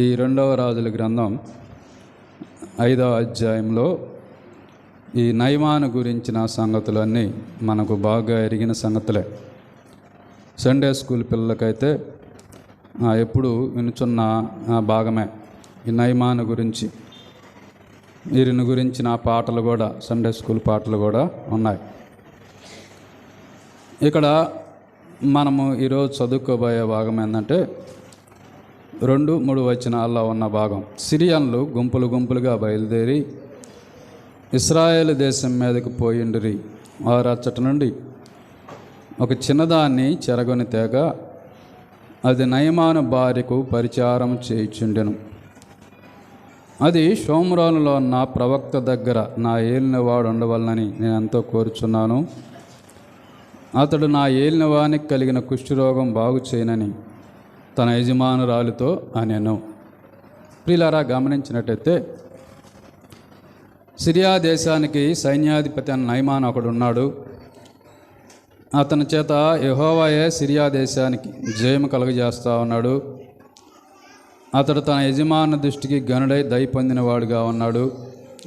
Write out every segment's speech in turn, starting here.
ఈ రెండవ రాజుల గ్రంథం 5వ అధ్యాయంలో ఈ నయమాను గురించిన సంగతులన్నీ మనకు బాగా ఎరిగిన సంగతులే. సండే స్కూల్ పిల్లలకైతే ఎప్పుడు వినుచున్న భాగమే ఈ నయమాను గురించి. వీరిని గురించిన పాటలు కూడా, సండే స్కూల్ పాటలు కూడా ఉన్నాయి. ఇక్కడ మనము ఈరోజు చదువుకోబోయే భాగం ఏంటంటే 2-3 వచనాల్లో ఉన్న భాగం. సిరియన్లు గుంపులు గుంపులుగా బయలుదేరి ఇశ్రాయేలు దేశం మీదకు పోయిండిరి. వారు అచ్చటి నుండి ఒక చిన్నదాన్ని చెరగొని తేగ అది నయమాను భార్యకు పరిచారం చేయుచుండెను. అది షోమ్రోనులో ఉన్న ప్రవక్త దగ్గర నా ఏలినవాడు ఉండవలనని నేను ఎంతో కోరుచున్నాను. అతడు నా ఏలినవానికి కలిగిన కుష్ఠరోగం బాగు చేయనని తన యజమానురాలితో అనెను. ప్రియులారా, గమనించినట్టయితే సిరియా దేశానికి సైన్యాధిపతి అన్న నయమాను ఒకడున్నాడు. అతని చేత యెహోవాయే సిరియా దేశానికి జయము కలుగజేస్తూ ఉన్నాడు. అతడు తన యజమాను దృష్టికి గనుడై దయ పొందినవాడుగా ఉన్నాడు.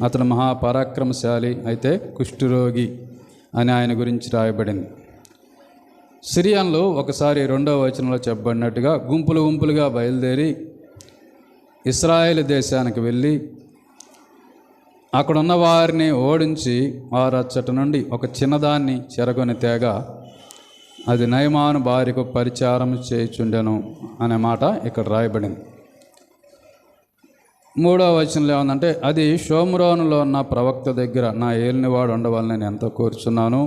అతడు మహాపరాక్రమశాలి, అయితే కుష్ఠరోగి అని ఆయన గురించి రాయబడింది. సిరియన్లు ఒకసారి 2వ వచనంలో చెప్పబడినట్టుగా గుంపులు గుంపులుగా బయలుదేరి ఇశ్రాయేలు దేశానికి వెళ్ళి అక్కడున్న వారిని ఓడించి వారు అచ్చటి నుండి ఒక చిన్నదాన్ని చెరగొని తేగ అది నయమాను భార్యకు పరిచారం చేయుచుండెను అనే మాట ఇక్కడ రాయబడింది. 3వ వచనంలో ఏమందంటే, అది షోమ్రోనులో ఉన్న ప్రవక్త దగ్గర నా ఏలినవాడు ఉండవాలని నేను ఎంతో కోరుచున్నాను.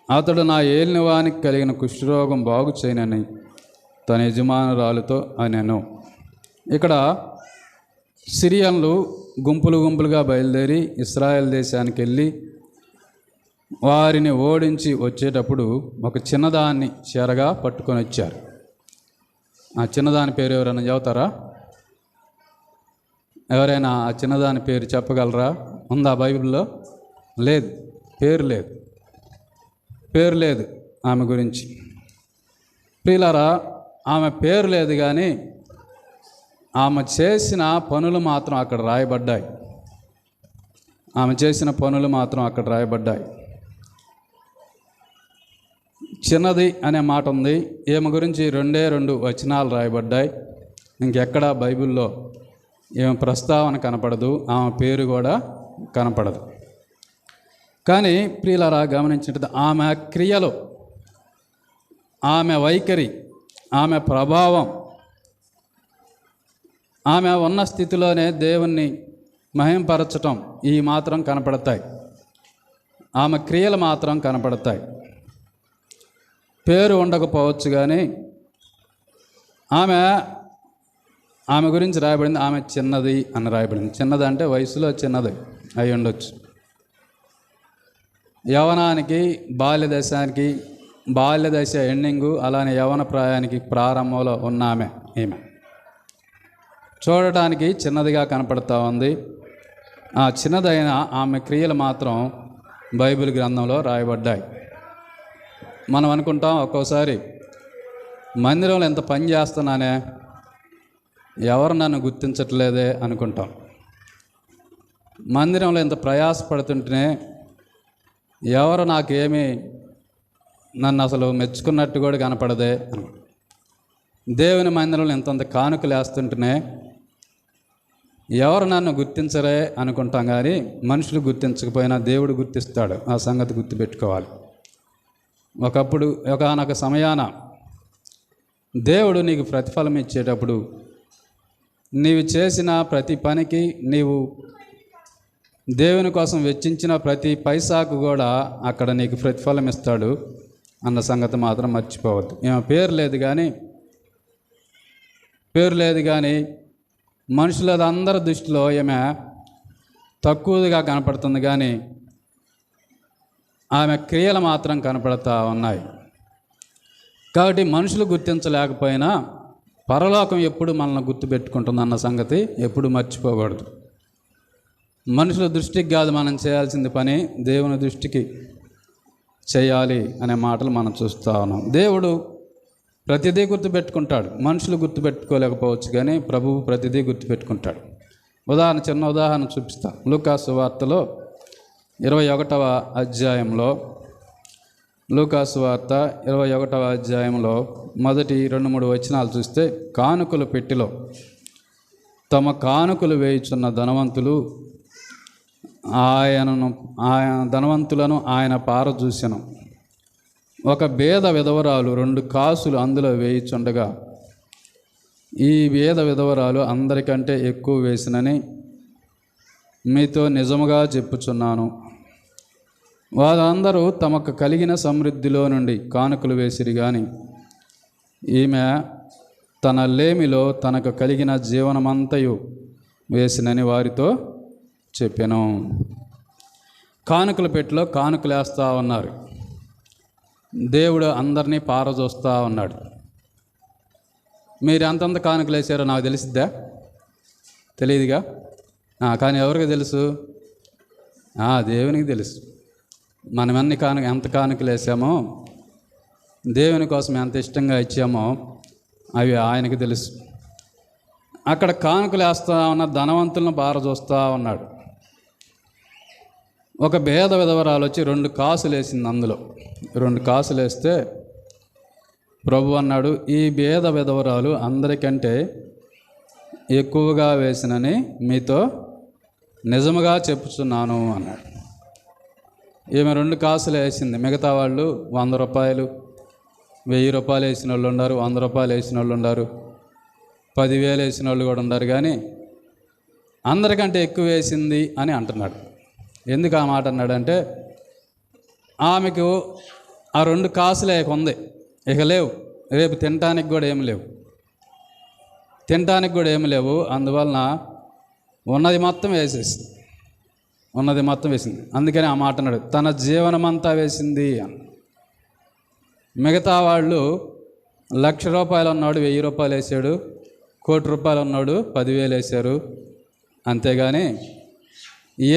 అతడు నా ఏలినవానికి కలిగిన కుష్ఠరోగం బాగు చేయనని తన యజమానురాలితో అనెను. ఇక్కడ సిరియన్లు గుంపులు గుంపులుగా బయలుదేరి ఇశ్రాయేల్ దేశానికి వెళ్ళి వారిని ఓడించి వచ్చేటప్పుడు ఒక చిన్నదాన్ని చెరగా పట్టుకొని వచ్చారు. ఆ చిన్నదాని పేరు ఎవరైనా చెబుతారా? ఎవరైనా ఆ చిన్నదాని పేరు చెప్పగలరా? ఉందా బైబిల్లో? లేదు, పేరు లేదు ఆమె గురించి. ప్రియులారా, ఆమె పేరు లేదు, కానీ ఆమె చేసిన పనులు మాత్రం అక్కడ రాయబడ్డాయి. చిన్నది అనే మాట ఉంది. ఈమె గురించి 2 వచనాలు రాయబడ్డాయి. ఇంకెక్కడా బైబిల్లో ఏమి ప్రస్తావన కనపడదు, ఆమె పేరు కూడా కనపడదు. కానీ ప్రియులారా, గమనించినట్టు ఆమె క్రియలు, ఆమె వైఖరి, ఆమె ప్రభావం, ఆమె ఉన్న స్థితిలోనే దేవుణ్ణి మహింపరచటం ఈ మాత్రం కనపడతాయి. ఆమె క్రియలు మాత్రం కనపడతాయి. పేరు ఉండకపోవచ్చు, కానీ ఆమె గురించి రాయబడింది ఆమె చిన్నది అని రాయబడింది. చిన్నది అంటే వయసులో చిన్నది అయి ఉండొచ్చు. యవనానికి, బాల్యదశ ఎండింగు, అలానే యవన ప్రాయానికి ప్రారంభంలో ఉన్న ఈమె చూడటానికి చిన్నదిగా కనపడుతూ ఉంది. ఆ చిన్నదైన ఆమె క్రియలు మాత్రం బైబిల్ గ్రంథంలో రాయబడ్డాయి. మనం అనుకుంటాం ఒక్కోసారి, మందిరంలో ఎంత పని చేస్తున్నానే, ఎవరు నన్ను గుర్తించట్లేదే అనుకుంటాం. మందిరంలో ఎంత ప్రయాసపడుతుంటేనే ఎవరు నాకేమీ నన్ను అసలు మెచ్చుకున్నట్టు కూడా కనపడదే అని. దేవుని మందిరంలో ఎంతంత కానుకలు వేస్తుంటేనే ఎవరు నన్ను గుర్తించరే అనుకుంటాం. కానీ మనుషులు గుర్తించకపోయినా దేవుడు గుర్తిస్తాడు. ఆ సంగతి గుర్తుపెట్టుకోవాలి. ఒకానొక సమయాన దేవుడు నీకు ప్రతిఫలం ఇచ్చేటప్పుడు నీవు చేసిన ప్రతి పనికి, నీవు దేవుని కోసం వెచ్చించిన ప్రతి పైసాకు కూడా అక్కడ నీకు ప్రతిఫలం ఇస్తాడు అన్న సంగతి మాత్రం మర్చిపోవద్దు. ఏమో పేరు లేదు కానీ మనుషులందరి దృష్టిలో ఈమె తక్కువగా కనపడుతుంది, కానీ ఆమె క్రియలు మాత్రం కనపడుతూ ఉన్నాయి. కాబట్టి మనుషులు గుర్తించలేకపోయినా పరలోకం ఎప్పుడు మనల్ని గుర్తుపెట్టుకుంటుంది అన్న సంగతి ఎప్పుడు మర్చిపోకూడదు. మనుషుల దృష్టికి కాదు మనం చేయాల్సింది పని, దేవుని దృష్టికి చేయాలి అనే మాటలు మనం చూస్తూ ఉన్నాం. దేవుడు ప్రతిదీ గుర్తుపెట్టుకుంటాడు. మనుషులు గుర్తుపెట్టుకోలేకపోవచ్చు, కానీ ప్రభువు ప్రతిదీ గుర్తుపెట్టుకుంటాడు. చిన్న ఉదాహరణ చూపిస్తా. లూకాసు వార్తలో 21వ అధ్యాయంలో, లూకాసు వార్త 21వ అధ్యాయంలో మొదటి 2-3 వచనాలు చూస్తే, కానుకల పెట్టెలో తమ కానుకలు వేయుచున్న ధనవంతులు ధనవంతులను ఆయన పారజూసెను. ఒక బేద విధవరాలు 2 కాసులు అందులో వేయుచుండగా, ఈ బేద విధవరాలు అందరికంటే ఎక్కువ వేసినని మీతో నిజముగా చెప్పుచున్నాను. వారందరూ తమకు కలిగిన సమృద్ధిలో నుండి కానుకలు వేసిరి, కానీ ఈమె తన లేమిలో తనకు కలిగిన జీవనమంతయు వేసినని వారితో చెప్పాను. కానుకల పెట్టెలో కానుకలు వేస్తూ ఉన్నారు. దేవుడు అందరినీ పారజూస్తూ ఉన్నాడు. మీరు ఎంతంత కానుకలు వేసారో నాకు తెలిసిద్దా? తెలియదుగా. కానీ ఎవరికి తెలుసు? దేవునికి తెలుసు. మనం ఎంత కానుకలు వేసామో, దేవుని కోసం ఎంత ఇష్టంగా ఇచ్చామో అవి ఆయనకు తెలుసు. అక్కడ కానుకలు వేస్తూ ఉన్న ధనవంతులను పారజూస్తూ ఉన్నాడు. ఒక భేద విధవరాలు వచ్చి 2 కాసులు వేసింది. అందులో 2 కాసులు వేస్తే ప్రభు అన్నాడు, ఈ భేద విధవరాలు అందరికంటే ఎక్కువగా వేసినని మీతో నిజముగా చెప్పుచున్నాను అన్నాడు. ఈమె 2 కాసులు వేసింది. మిగతా వాళ్ళు 100 రూపాయలు, 1000 రూపాయలు వేసిన వాళ్ళు ఉన్నారు, 100 రూపాయలు వేసిన వాళ్ళు ఉన్నారు, 10,000 వేసిన వాళ్ళు కూడా ఉన్నారు. కానీ అందరికంటే ఎక్కువ వేసింది అని అంటున్నాడు. ఎందుకు ఆ మాట అన్నాడంటే, ఆమెకు ఆ 2 కాసులే ఉంది, ఇక లేవు. రేపు తినటానికి కూడా ఏమి లేవు. అందువలన ఉన్నది మొత్తం వేసింది. అందుకని ఆ మాట అన్నాడు, తన జీవనమంతా వేసింది అని. మిగతా వాళ్ళు 1,00,000 రూపాయలు ఉన్నాడు 1,000 రూపాయలు వేసాడు, 1,00,00,000 రూపాయలు ఉన్నాడు 10,000 వేశారు. అంతేగాని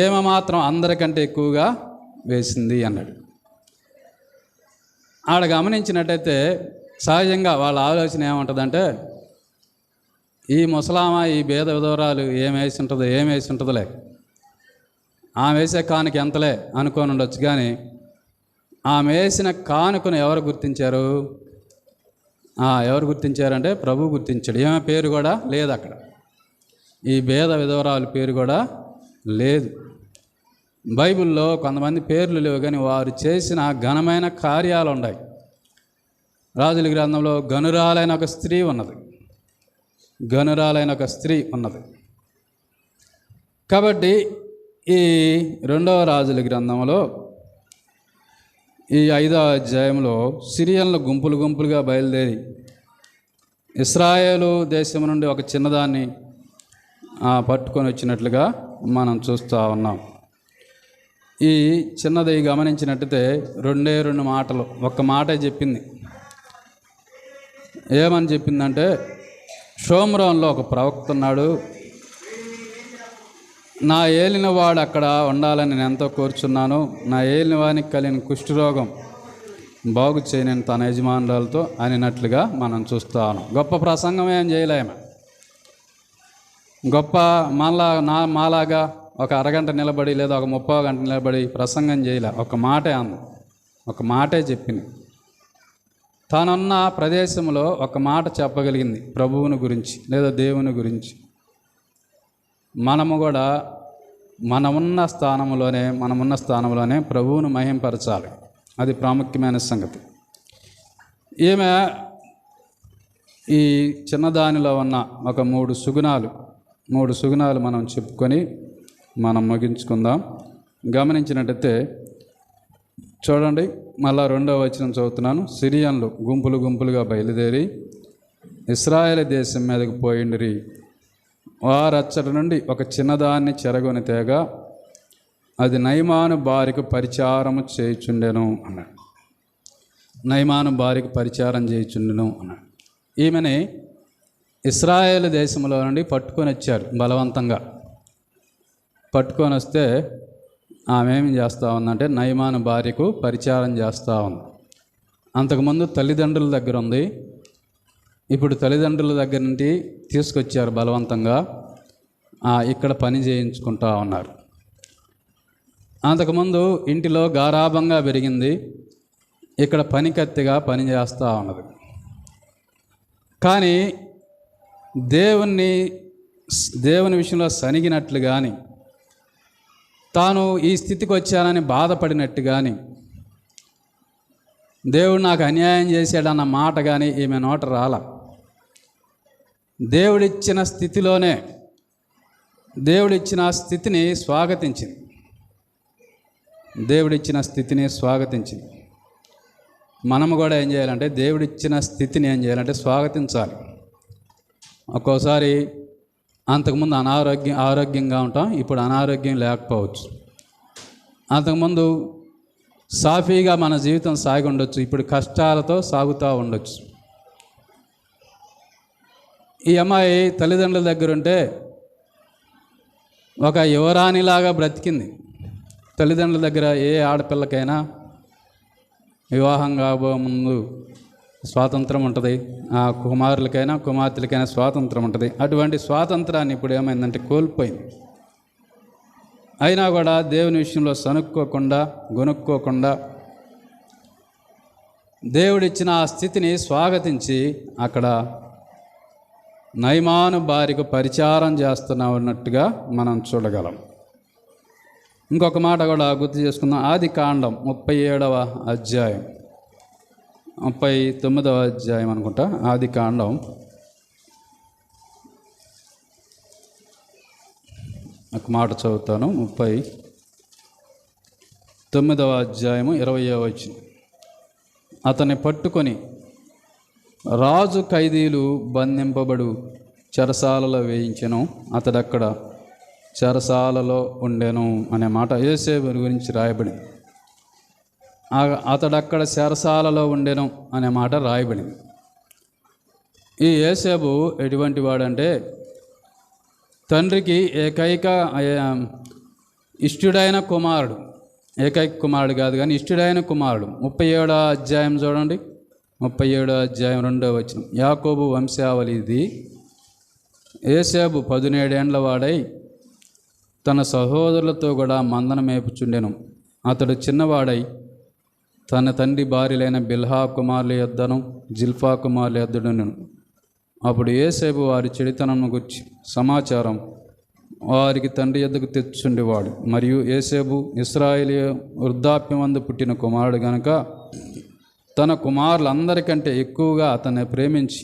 ఏమ మాత్రం అందరికంటే ఎక్కువగా వేసింది అన్నాడు. ఆడ గమనించినట్టయితే సహజంగా వాళ్ళ ఆలోచన ఏముంటుందంటే, ఈ ముసలామ, ఈ భేద విధవరాలు ఏం వేసి ఉంటుందిలే, ఆమె వేసే కానుక ఎంతలే అనుకొని ఉండొచ్చు. కానీ ఆమె వేసిన కానుకను ఎవరు గుర్తించారంటే ప్రభు గుర్తించాడు. ఏమే పేరు కూడా లేదు అక్కడ. ఈ భేద విధవరాలు పేరు కూడా లేదు. బైబిల్లో కొంతమంది పేర్లు లేవు, కానీ వారు చేసిన ఘనమైన కార్యాలు ఉన్నాయి. రాజుల గ్రంథంలో గనురాలైన ఒక స్త్రీ ఉన్నది. కాబట్టి ఈ 2వ రాజుల గ్రంథంలో ఈ 5వ అధ్యాయంలో సిరియన్లు గుంపులుగా బయలుదేరి ఇశ్రాయేలు దేశం నుండి ఒక చిన్నదాన్ని పట్టుకొని వచ్చినట్లుగా మనం చూస్తూ ఉన్నాం. ఈ చిన్నది గమనించినట్టయితే 2 మాటలు, ఒక్క మాటే చెప్పింది. ఏమని చెప్పిందంటే, షోమ్రోన్లో ఒక ప్రవక్త ఉన్నాడు, నా ఏలినవాడు అక్కడ ఉండాలని నేను ఎంతో కోరుచున్నాను, నా ఏలినవానికి కలిగిన కుష్ఠరోగం బాగు చేయనని తన యజమానులతో అనినట్లుగా మనం చూస్తూ ఉన్నాం. గొప్ప ప్రసంగం ఏం చేయలేము, గొప్ప మాలాగా ఒక అరగంట నిలబడి లేదా ఒక 30 గంట నిలబడి ప్రసంగం చేయలే. ఒక మాటే చెప్పింది. తానున్న ప్రదేశంలో ఒక మాట చెప్పగలిగింది ప్రభువుని గురించి లేదా దేవుని గురించి. మనము కూడా మనమున్న స్థానంలోనే ప్రభువును మహింపరచాలి. అది ప్రాముఖ్యమైన సంగతి. ఈమె ఈ చిన్నదానిలో ఉన్న ఒక 3 సుగుణాలు మనం చెప్పుకొని మనం ముగించుకుందాం. గమనించినట్టయితే చూడండి, మళ్ళా 2వ వచనం చదువుతున్నాను. సిరియన్లు గుంపులుగా బయలుదేరి ఇశ్రాయేలు దేశం మీదకు పోయిండిరి. వారచ్చటి నుండి ఒక చిన్నదాన్ని చెరగొని తేగా అది నయమాను భార్యకు పరిచారము చేయుచుండెను అన్నాడు. ఈమెని ఇశ్రాయేలు దేశంలో నుండి పట్టుకొని వచ్చారు. బలవంతంగా పట్టుకొని వస్తే ఆమె ఏం చేస్తూ ఉందంటే నయమాను భార్యకు పరిచారం చేస్తూ ఉంది. అంతకుముందు తల్లిదండ్రుల దగ్గర ఉంది, ఇప్పుడు తల్లిదండ్రుల దగ్గర నుండి తీసుకొచ్చారు బలవంతంగా, ఇక్కడ పని చేయించుకుంటా ఉన్నారు. అంతకుముందు ఇంటిలో గారాబంగా పెరిగింది, ఇక్కడ పనికత్తిగా పని చేస్తూ ఉన్నది. కానీ దేవుని విషయంలో సనిగినట్లు కానీ, తాను ఈ స్థితికి వచ్చానని బాధపడినట్టు కానీ, దేవుడు నాకు అన్యాయం చేశాడన్న మాట కానీ ఈమె నోట రాల. దేవుడిచ్చిన స్థితిలోనే దేవుడిచ్చిన స్థితిని స్వాగతించింది. దేవుడిచ్చిన స్థితిని స్వాగతించింది. మనము కూడా ఏం చేయాలంటే దేవుడిచ్చిన స్థితిని ఏం చేయాలంటే స్వాగతించాలి. ఒక్కోసారి అంతకుముందు ఆరోగ్యంగా ఉంటాం, ఇప్పుడు అనారోగ్యం లేకపోవచ్చు. అంతకుముందు సాఫీగా మన జీవితం సాగి ఉండొచ్చు, ఇప్పుడు కష్టాలతో సాగుతూ ఉండొచ్చు. ఈ అమ్మాయి తల్లిదండ్రుల దగ్గర ఉంటే ఒక యువరాణిలాగా బ్రతికింది. తల్లిదండ్రుల దగ్గర ఏ ఆడపిల్లకైనా వివాహం కాబోయే ముందు స్వాతంత్రం ఉంటుంది, ఆ కుమారులకైనా కుమార్తెలకైనా స్వాతంత్రం ఉంటుంది. అటువంటి స్వాతంత్రాన్ని ఇప్పుడు ఏమైందంటే కోల్పోయింది. అయినా కూడా దేవుని విషయంలో సనుక్కోకుండా గొనుక్కోకుండా దేవుడిచ్చిన ఆ స్థితిని స్వాగతించి అక్కడ నయమాను భార్యకు పరిచారం చేస్తున్నట్టుగా మనం చూడగలం. ఇంకొక మాట కూడా గుర్తు చేసుకుందాం. ఆదికాండం 37వ అధ్యాయం, 39వ అధ్యాయం అనుకుంటా. ఆదికాండం ఒక మాట చదువుతాను. 39వ అధ్యాయము 20వ వచనం. అతన్ని పట్టుకొని రాజు ఖైదీలు బంధింపబడు చెరసాలలో వేయించెను, అతడక్కడ చెరసాలలో ఉండెను అనే మాట యోసేపు గురించి రాయబడింది. అతడక్కడ చెరసాలలో ఉండెను అనే మాట రాయబడింది. ఈ యోసేపు ఎటువంటి వాడంటే తండ్రికి ఏకైక ఇష్టుడైన కుమారుడు. ఏకైక కుమారుడు కాదు కానీ ఇష్టుడైన కుమారుడు. 37వ అధ్యాయం చూడండి, 37వ అధ్యాయం 2వ వచనం. యాకోబు వంశావళి ఇది. యోసేపు 17 ఏండ్ల వాడై తన సహోదరులతో కూడా మందన మేపుచుండెను. అతడు చిన్నవాడై తన తండ్రి భార్యలైన బిల్హా కుమారుల యొద్దను జిల్ఫా కుమారుల యొద్దను. అప్పుడు యోసేపు వారి చెడితనమును గురించి సమాచారం వారికి తండ్రి యొద్దకు తెచ్చుండేవాడు. మరియు యోసేపు ఇశ్రాయేలు వృద్ధాప్యమందు పుట్టిన కుమారుడు గనుక తన కుమారులందరికంటే ఎక్కువగా అతన్ని ప్రేమించి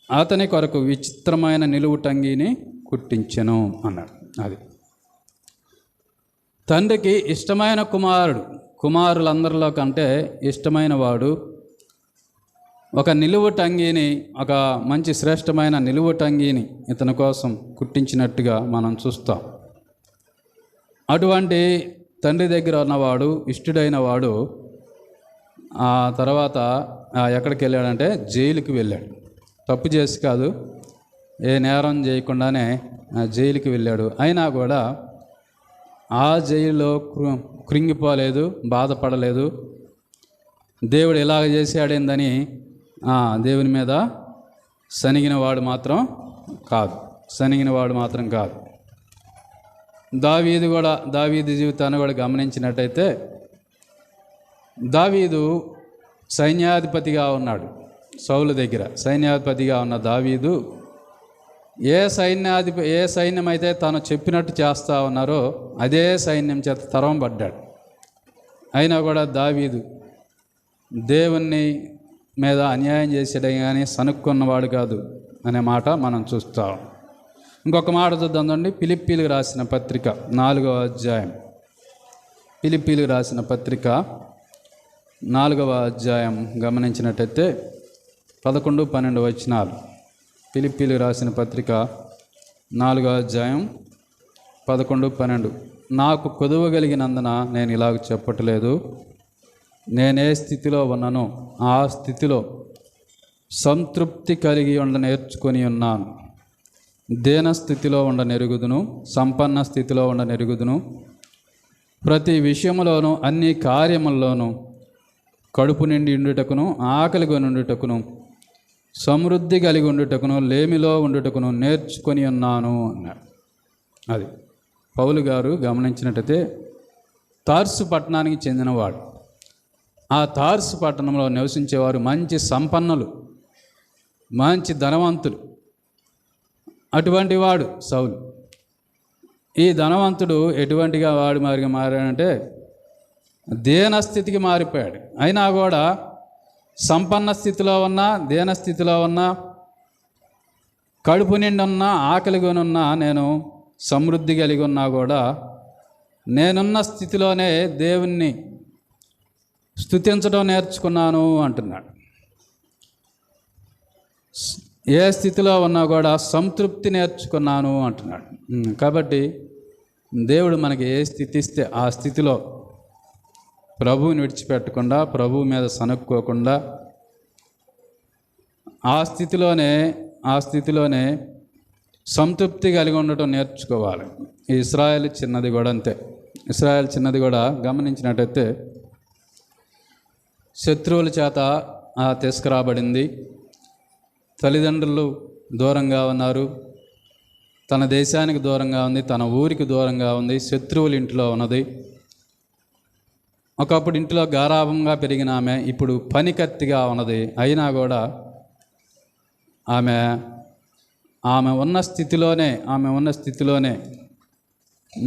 అతని కొరకు విచిత్రమైన నిలువుటంగిని కుట్టించెను అన్నాడు. అది తండ్రికి ఇష్టమైన కుమారుడు, కుమారులందరిలో కంటే ఇష్టమైన వాడు ఒక నిలువుటంగిని, ఒక మంచి శ్రేష్టమైన నిలువుటంగిని ఇతని కోసం కుట్టించినట్టుగా మనం చూస్తాం. అటువంటి తండ్రి దగ్గర ఉన్నవాడు, ఇష్టుడైన వాడు ఆ తర్వాత ఎక్కడికి వెళ్ళాడంటే జైలుకి వెళ్ళాడు. తప్పు చేసి కాదు, ఏ నేరం చేయకుండానే జైలుకి వెళ్ళాడు. అయినా కూడా ఆ జైలులో కృంగిపోలేదు, బాధపడలేదు. దేవుడు ఇలాగ చేశాడేందని దేవుని మీద సనిగిన వాడు మాత్రం కాదు. దావీదు జీవితాన్ని కూడా గమనించినట్టయితే దావీదు సైన్యాధిపతిగా ఉన్నాడు. సౌలు దగ్గర సైన్యాధిపతిగా ఉన్న దావీదు ఏ సైన్యం అయితే తాను చెప్పినట్టు చేస్తూ ఉన్నారో అదే సైన్యం చేత తరమబడ్డాడు. అయినా కూడా దావీదు దేవుని మీద అన్యాయం చేసేడే కానీ సనుక్కున్నవాడు కాదు అనే మాట మనం చూస్తాం. ఇంకొక మాట చూద్దామండి. ఫిలిప్పీలకు రాసిన పత్రిక 4వ అధ్యాయం. ఫిలిప్పీలకు రాసిన పత్రిక 4వ అధ్యాయం గమనించినట్టయితే 11, 12 వచనాలు. ఫిలిప్పీలకు రాసిన పత్రిక 4వ అధ్యాయం 11, 12. నాకు కొదువగలిగినందున నేను ఇలాగ చెప్పట్లేదు. నేనే స్థితిలో ఉన్నానో ఆ స్థితిలో సంతృప్తి కలిగి నేర్చుకొని ఉన్నాను. దీన స్థితిలో నెరుగుదును, సంపన్న స్థితిలో నెరుగుదును. ప్రతి విషయములోనూ అన్ని కార్యముల్లోనూ కడుపు నిండి ఉండుటకును ఆకలిగా నుండుటకును సమృద్ధి కలిగి ఉండుటకును లేమిలో ఉండుటకును నేర్చుకొని ఉన్నాను అన్నాడు. అది పౌలు గారు గమనించినట్టయితే తార్సు పట్టణానికి చెందినవాడు. ఆ తార్సు పట్టణంలో నివసించేవారు మంచి సంపన్నులు, మంచి ధనవంతులు. అటువంటి వాడు సౌలు. ఈ ధనవంతుడు ఎటువంటిగా వాడు మారాడంటే దీనస్థితికి మారిపోయాడు. అయినా కూడా సంపన్న స్థితిలో ఉన్నా, దీనస్థితిలో ఉన్నా, కడుపు నిండి ఉన్నా, ఆకలిగా ఉన్నా, నేను సమృద్ధి కలిగి ఉన్నా కూడా నేనున్న స్థితిలోనే దేవుణ్ణి స్తుతించడం నేర్చుకున్నాను అంటున్నాడు. ఏ స్థితిలో ఉన్నా కూడా సంతృప్తి నేర్చుకున్నాను అంటున్నాడు. కాబట్టి దేవుడు మనకి ఏ స్థితి ఇస్తే ఆ స్థితిలో ప్రభువుని విడిచిపెట్టకుండా, ప్రభువు మీద సనుక్కోకుండా ఆ స్థితిలోనే సంతృప్తి కలిగి ఉండటం నేర్చుకోవాలి. ఇశ్రాయేలు చిన్నది కూడా అంతే. ఇశ్రాయేలు చిన్నది కూడా గమనించినట్టయితే శత్రువుల చేత తీసుకురాబడింది. తల్లిదండ్రులు దూరంగా ఉన్నారు, తన దేశానికి దూరంగా ఉంది, తన ఊరికి దూరంగా ఉంది, శత్రువుల ఇంట్లో ఉన్నది. ఒకప్పుడు ఇంట్లో గారాభంగా పెరిగిన ఆమె ఇప్పుడు పనికత్తిగా ఉన్నది. అయినా కూడా ఆమె ఉన్న స్థితిలోనే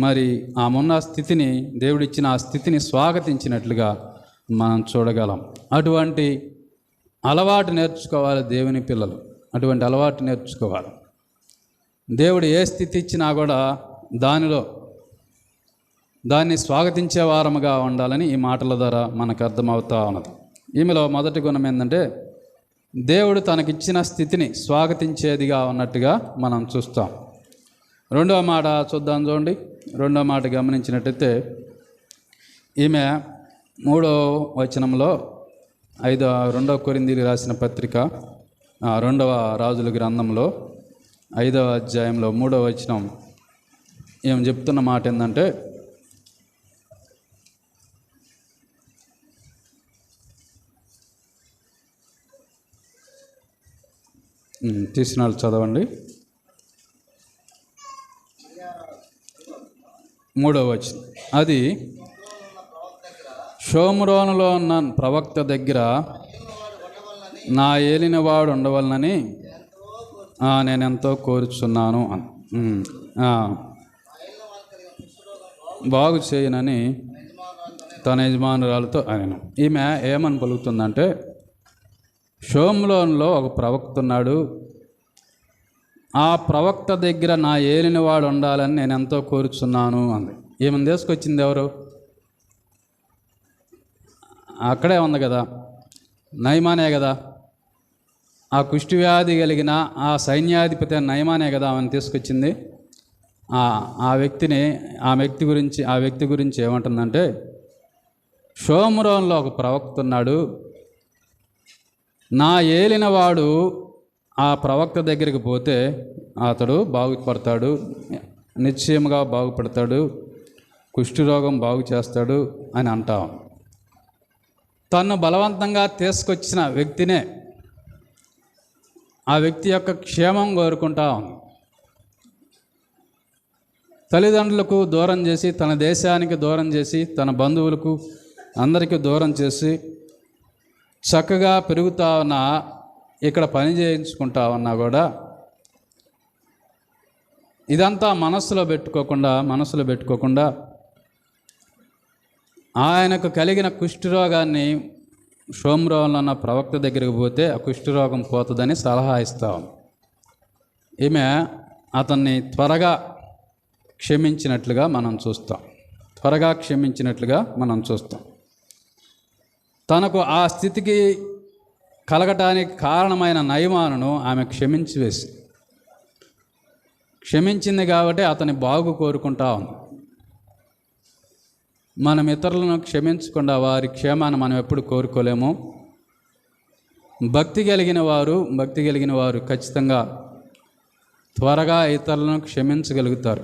మరి ఆమె ఉన్న స్థితిని, దేవుడిచ్చిన ఆ స్థితిని స్వాగతించినట్లుగా మనం చూడగలం. అటువంటి అలవాటు నేర్చుకోవాలి దేవుని పిల్లలు. అటువంటి అలవాటు నేర్చుకోవాలి. దేవుడు ఏ స్థితి ఇచ్చినా కూడా దాన్ని స్వాగతించే వారముగా ఉండాలని ఈ మాటల ద్వారా మనకు అర్థమవుతా ఉన్నది. ఈమెలో మొదటి గుణం ఏంటంటే దేవుడు తనకిచ్చిన స్థితిని స్వాగతించేదిగా ఉన్నట్టుగా మనం చూస్తాం. రెండవ మాట చూద్దాం. చూడండి, రెండవ మాట గమనించినట్టయితే ఈమె 3వ వచనంలో 2వ కొరింథీయులకు రాసిన పత్రిక 2వ రాజుల గ్రంథంలో 5వ అధ్యాయంలో 3వ వచనం ఏం చెప్తున్న మాట ఏంటంటే, తీసిన వాళ్ళు చదవండి. 3వ వచనం, అది షోమ్రోనులో ఉన్న ప్రవక్త దగ్గర నా ఏలినవాడు ఉండవలనని నేనెంతో కోరుచున్నాను అని, బాగు చేయనని తన యజమానురాలతో అనను. ఈమె ఏమని పలుకుతుందంటే, షోమ్రోనులో ఒక ప్రవక్త ఉన్నాడు, ఆ ప్రవక్త దగ్గర నా ఏలినవాడు ఉండాలని నేను ఎంతో కోరుచున్నాను అంది. ఈమెను తీసుకొచ్చింది ఎవరు? అక్కడే ఉంది కదా, నయమానే కదా. ఆ కుష్ఠవ్యాధి కలిగిన ఆ సైన్యాధిపతి నయమానే కదా ఆమెను తీసుకొచ్చింది. ఆ వ్యక్తి గురించి ఏమంటుందంటే, షోమ్రోనులో ఒక ప్రవక్త ఉన్నాడు, నా ఏలినవాడు ఆ ప్రవక్త దగ్గరికి పోతే అతడు బాగుపడతాడు, నిశ్చయముగా బాగుపడతాడు, కుష్ఠరోగం బాగు చేస్తాడు అని అంటాం. తను బలవంతంగా తీసుకొచ్చిన వ్యక్తినే, ఆ వ్యక్తి యొక్క క్షేమం కోరుకుంటాం. తల్లిదండ్రులకు దూరం చేసి, తన దేశానికి దూరం చేసి, తన బంధువులకు అందరికీ దూరం చేసి చక్కగా పెరుగుతా ఉన్నా, ఇక్కడ పని చేయించుకుంటా ఉన్నా కూడా ఇదంతా మనసులో పెట్టుకోకుండా ఆయనకు కలిగిన కుష్ఠరోగాన్ని షోమ్రోనులో ఉన్న ప్రవక్త దగ్గరికి పోతే ఆ కుష్ఠరోగం పోతుందని సలహా ఇస్తాం. ఈమె అతన్ని త్వరగా క్షమించినట్లుగా మనం చూస్తాం. తనకు ఆ స్థితికి కలగటానికి కారణమైన నయమానును ఆమె క్షమించింది కాబట్టి అతని బాగు కోరుకుంటా ఉంది. మనం ఇతరులను క్షమించకుండా వారి క్షేమాన్ని మనం ఎప్పుడు కోరుకోలేము. భక్తి కలిగిన వారు ఖచ్చితంగా త్వరగా ఇతరులను క్షమించగలుగుతారు.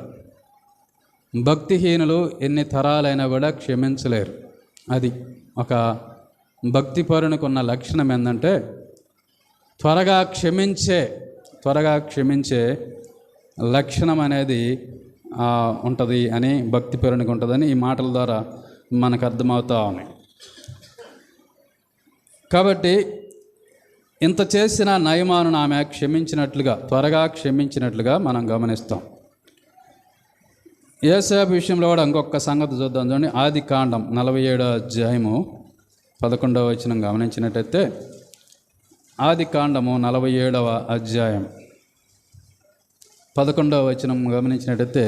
భక్తిహీనులు ఎన్ని తరాలైనా కూడా క్షమించలేరు. అది ఒక భక్తిపరునికి ఉన్న లక్షణం ఏంటంటే, త్వరగా క్షమించే లక్షణం అనేది ఉంటుంది అని భక్తి పరునికి ఉంటుందని ఈ మాటల ద్వారా మనకు అర్థమవుతా ఉన్నాయి. కాబట్టి ఇంత చేసిన నయమానును ఆమె త్వరగా క్షమించినట్లుగా మనం గమనిస్తాం. యోసేపు విషయంలో కూడా ఇంకొక సంగతి చూద్దాం. చూడండి, ఆదికాండం 47వ అధ్యాయము 11వ వచనం గమనించినట్టయితే, ఆదికాండము 47వ అధ్యాయం 11వ వచనం గమనించినట్టయితే,